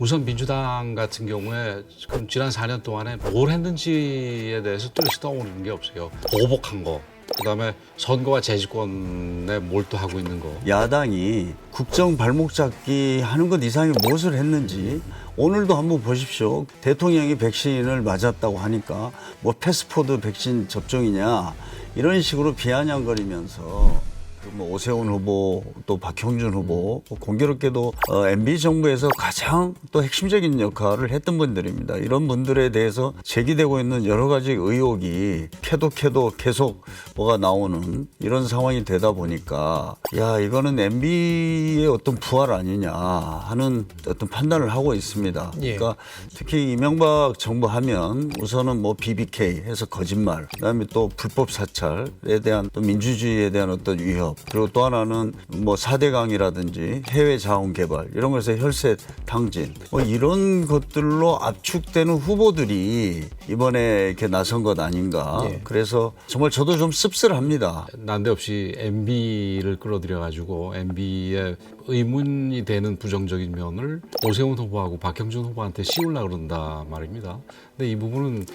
우선 민주당 같은 경우에 지금 지난 4년 동안에 뭘 했는지에 대해서 뚜렷이 떠오르는 게 없어요. 보복한 거, 그다음에 선거와 재집권에 몰두하고 있는 거. 야당이 국정 발목 잡기 하는 것 이상의 무엇을 했는지 오늘도 한번 보십시오. 대통령이 백신을 맞았다고 하니까 뭐 패스포드 백신 접종이냐 이런 식으로 비아냥거리면서 뭐 오세훈 후보 또 박형준 후보 공교롭게도 MB 정부에서 가장 또 핵심적인 역할을 했던 분들입니다. 이런 분들에 대해서 제기되고 있는 여러 가지 의혹이 캐도 계속 뭐가 나오는 이런 상황이 되다 보니까 야 이거는 MB의 어떤 부활 아니냐 하는 어떤 판단을 하고 있습니다. 그러니까 특히 이명박 정부 하면 우선은 뭐 BBK 해서 거짓말, 그다음에 또 불법 사찰에 대한 또 민주주의에 대한 어떤 위협, 그리고 또 하나는 뭐 4대강이라든지 해외 자원 개발 이런 것에서 혈세 탕진 뭐 이런 것들로 압축되는 후보들이 이번에 이렇게 나선 것 아닌가. 그래서 정말 저도 좀 씁쓸합니다. 난데없이 MB를 끌어들여가지고 MB의 의문이 되는 부정적인 면을 오세훈 후보하고 박형준 후보한테 씌우려고 그런다 말입니다. 근데 이 부분은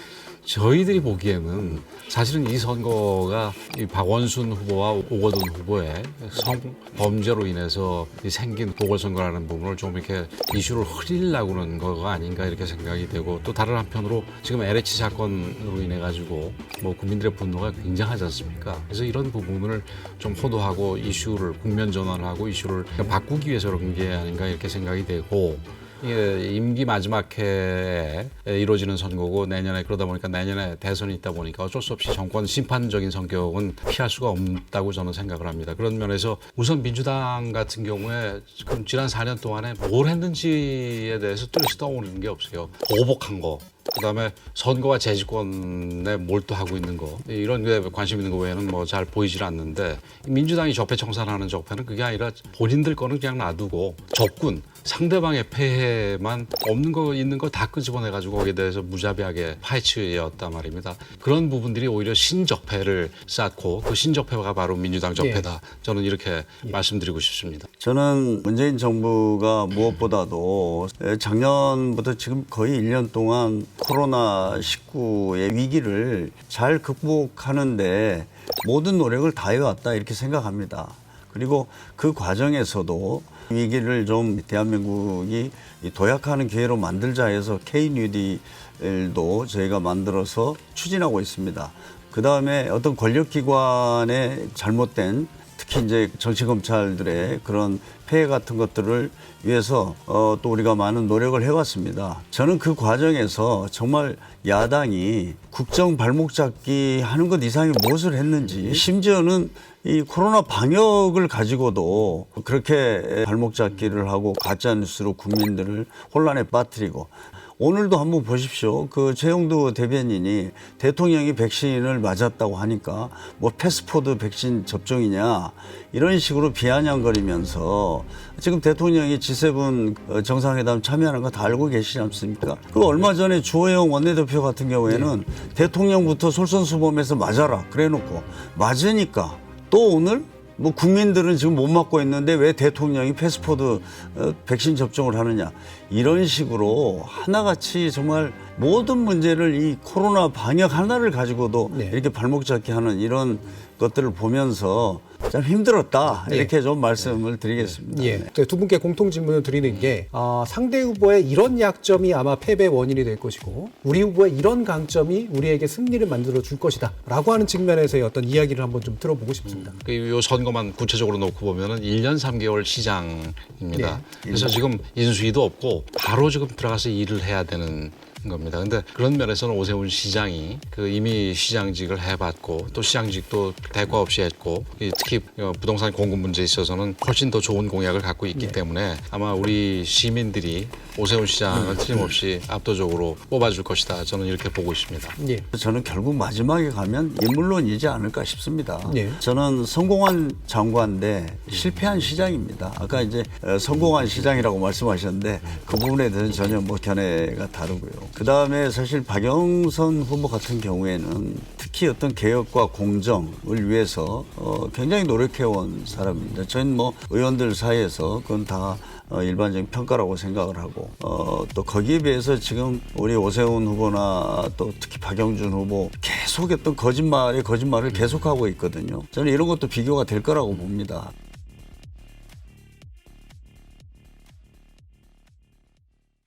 저희들이 보기에는 사실은 이 선거가 이 박원순 후보와 오거돈 후보의 성범죄로 인해서 생긴 보궐선거라는 부분을 좀 이렇게 이슈를 흐리려고 하는 거가 아닌가 이렇게 생각이 되고, 또 다른 한편으로 지금 LH 사건으로 인해 가지고 뭐 국민들의 분노가 굉장하지 않습니까? 그래서 이런 부분을 좀 호도하고 이슈를 국면 전환하고 이슈를 바꾸기 위해서 그런 게 아닌가 이렇게 생각이 되고, 이게 임기 마지막 해에 이루어지는 선거고 내년에 그러다 보니까 내년에 대선이 있다 보니까 어쩔 수 없이 정권 심판적인 성격은 피할 수가 없다고 저는 생각을 합니다. 그런 면에서 우선 민주당 같은 경우에 지금 지난 4년 동안에 뭘 했는지에 대해서 뚜렷이 떠오르는 게 없어요. 보복한 거, 그다음에 선거와 재집권에 몰두하고 있는 거, 이런 게 관심 있는 거 외에는 뭐 잘 보이질 않는데, 민주당이 적폐청산하는 적폐는 그게 아니라 본인들 거는 그냥 놔두고 적군, 상대방의 폐해만 없는 거 있는 거 다 끄집어내가지고 거기에 대해서 무자비하게 파헤치었단 말입니다. 그런 부분들이 오히려 신적폐를 쌓고 그 신적폐가 바로 민주당 적폐다. 저는 이렇게 말씀드리고 싶습니다. 저는 문재인 정부가 무엇보다도 작년부터 지금 거의 1년 동안 코로나19의 위기를 잘 극복하는데 모든 노력을 다해왔다 이렇게 생각합니다. 그리고 그 과정에서도 위기를 좀 대한민국이 도약하는 기회로 만들자 해서 K-뉴딜도 저희가 만들어서 추진하고 있습니다. 그다음에 어떤 권력기관의 잘못된 특히 이제 정치검찰들의 그런 폐해 같은 것들을 위해서 또 우리가 많은 노력을 해왔습니다. 저는 그 과정에서 정말 야당이 국정 발목 잡기 하는 것 이상의 무엇을 했는지, 심지어는 이 코로나 방역을 가지고도 그렇게 발목 잡기를 하고 가짜 뉴스로 국민들을 혼란에 빠뜨리고, 오늘도 한번 보십시오. 그 최영두 대변인이 대통령이 백신을 맞았다고 하니까 뭐 패스포드 백신 접종이냐 이런 식으로 비아냥거리면서 지금 대통령이 G7 정상회담 참여하는 거 다 알고 계시지 않습니까? 그 얼마 전에 주호영 원내대표 같은 경우에는 대통령부터 솔선수범해서 맞아라 그래놓고 맞으니까 또 오늘 뭐 국민들은 지금 못 맞고 있는데 왜 대통령이 패스포드 백신 접종을 하느냐, 이런 식으로 하나같이 정말 모든 문제를 이 코로나 방역 하나를 가지고도 이렇게 발목 잡기 하는 이런 것들을 보면서 참 힘들었다 이렇게 좀 말씀을 드리겠습니다. 두 분께 공통 질문을 드리는 게 상대 후보의 이런 약점이 아마 패배의 원인이 될 것이고 우리 후보의 이런 강점이 우리에게 승리를 만들어 줄 것이다 라고 하는 측면에서의 어떤 이야기를 한번 좀 들어보고 싶습니다. 이 선거만 구체적으로 놓고 보면은 1년 3개월 시장입니다. 그래서 지금 인수위도 없고 바로 지금 들어가서 일을 해야 되는 겁니다. 근데 그런 면에서는 오세훈 시장이 그 이미 시장직을 해봤고 또 시장직도 대가 없이 했고 특히 부동산 공급 문제에 있어서는 훨씬 더 좋은 공약을 갖고 있기 때문에 아마 우리 시민들이 오세훈 시장을 틀림없이 압도적으로 뽑아줄 것이다. 저는 이렇게 보고 있습니다. 저는 결국 마지막에 가면 인물론이지 않을까 싶습니다. 저는 성공한 장관 대 실패한 시장입니다. 아까 이제 성공한 시장이라고 말씀하셨는데 그 부분에 대해서는 전혀 뭐 견해가 다르고요. 그다음에 사실 박영선 후보 같은 경우에는 특히 어떤 개혁과 공정을 위해서 굉장히 노력해온 사람입니다. 저는 뭐 의원들 사이에서 그건 다 일반적인 평가라고 생각을 하고 또 거기에 비해서 지금 우리 오세훈 후보나 또 특히 박영준 후보 계속했던 거짓말에 거짓말을 계속하고 있거든요. 저는 이런 것도 비교가 될 거라고 봅니다.